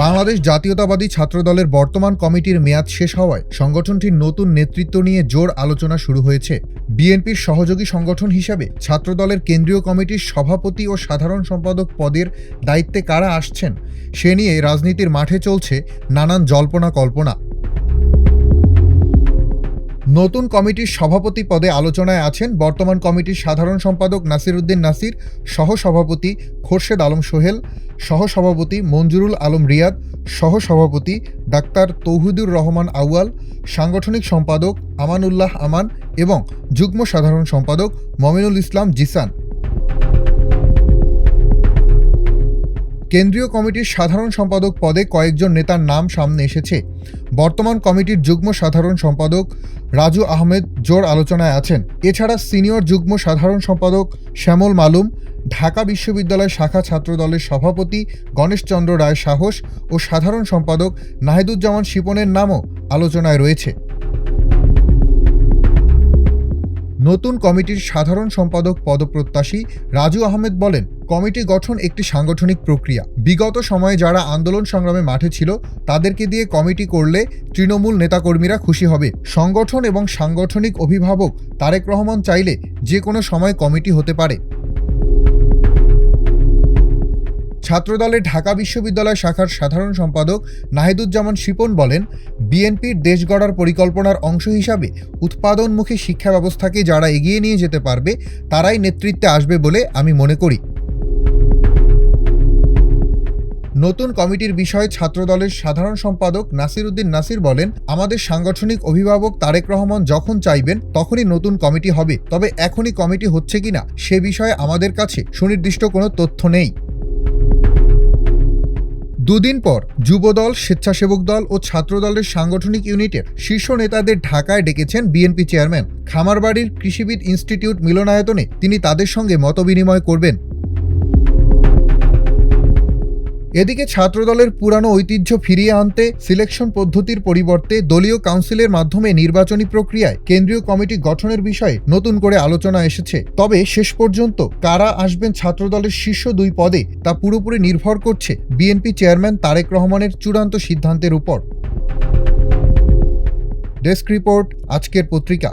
বাংলাদেশ জাতীয়তাবাদী ছাত্রদলের বর্তমান কমিটির মেয়াদ শেষ হওয়ায় সংগঠনটির নতুন নেতৃত্ব নিয়ে জোর আলোচনা শুরু হয়েছে। বিএনপির সহযোগী সংগঠন হিসাবে ছাত্রদলের কেন্দ্রীয় কমিটির সভাপতি ও সাধারণ সম্পাদক পদের দায়িত্বে কারা আসছেন সে নিয়ে রাজনীতির মাঠে চলছে নানান জল্পনা কল্পনা। নতুন কমিটির সভাপতি পদে আলোচনায় আছেন বর্তমান কমিটির সাধারণ সম্পাদক নাসিরউদ্দিন নাসির, সহসভাপতি খোরশেদ আলম সোহেল, সহসভাপতি মঞ্জুরুল আলম রিয়াদ, সহসভাপতি ডাক্তার তৌহিদুর রহমান আউয়াল, সাংগঠনিক সম্পাদক আমানুল্লাহ আমান এবং যুগ্ম সাধারণ সম্পাদক মমিনুল ইসলাম জিসান। কেন্দ্রীয় কমিটির সাধারণ সম্পাদক পদে কয়েকজন নেতার নাম সামনে এসেছে। বর্তমান কমিটির যুগ্ম সাধারণ সম্পাদক রাজু আহমেদ জোর আলোচনায় আছেন। এছাড়া সিনিয়র যুগ্ম সাধারণ সম্পাদক শ্যামল মালুম, ঢাকা বিশ্ববিদ্যালয় শাখা ছাত্রদলের সভাপতি গণেশচন্দ্র রায় সাহস ও সাধারণ সম্পাদক নাহিদুজ্জামান শিপনের নামও আলোচনায় রয়েছে। নতুন কমিটির সাধারণ সম্পাদক পদপ্রত্যাশী রাজু আহমেদ বলেন, কমিটি গঠন একটি সাংগঠনিক প্রক্রিয়া। বিগত সময়ে যারা আন্দোলন সংগ্রামে মাঠে ছিল তাদেরকে দিয়ে কমিটি করলে তৃণমূল নেতাকর্মীরা খুশি হবে। সংগঠন এবং সাংগঠনিক অভিভাবক তারেক রহমান চাইলে যে কোনো সময় কমিটি হতে পারে। ছাত্রদলের ঢাকা বিশ্ববিদ্যালয় শাখার সাধারণ সম্পাদক নাহিদুজ্জামান শিপন বলেন, বিএনপির দেশ গড়ার পরিকল্পনার অংশ হিসাবে উৎপাদনমুখী শিক্ষা ব্যবস্থাকে যারা এগিয়ে নিয়ে যেতে পারবে তারাই নেতৃত্বে আসবে বলে আমি মনে করি। নতুন কমিটির বিষয়ে ছাত্রদলের সাধারণ সম্পাদক নাসিরউদ্দিন নাসির বলেন, আমাদের সাংগঠনিক অভিভাবক তারেক রহমান যখন চাইবেন তখনই নতুন কমিটি হবে, তবে এখনই কমিটি হচ্ছে কিনা সে বিষয়ে আমাদের কাছে সুনির্দিষ্ট কোনো তথ্য নেই। দুদিন পর যুবদল, স্বেচ্ছাসেবক দল ও ছাত্রদলের সাংগঠনিক ইউনিটের শীর্ষ নেতাদের ঢাকায় ডেকেছেন বিএনপি চেয়ারম্যান। খামারবাড়ির কৃষিবিদ ইনস্টিটিউট মিলনায়তনে তিনি তাদের সঙ্গে মতবিনিময় করবেন। এদিকে ছাত্রদলের পুরানো ঐতিহ্য ফিরিয়ে আনতে সিলেকশন পদ্ধতির পরিবর্তে দলীয় কাউন্সিলের মাধ্যমে নির্বাচনী প্রক্রিয়ায় কেন্দ্রীয় কমিটি গঠনের বিষয়ে নতুন করে আলোচনা এসেছে। তবে শেষ পর্যন্ত কারা আসবেন ছাত্রদলের শীর্ষ দুই পদে তা পুরোপুরি নির্ভর করছে বিএনপি চেয়ারম্যান তারেক রহমানের চূড়ান্ত সিদ্ধান্তের উপর। ডেস্ক রিপোর্ট, আজকের পত্রিকা।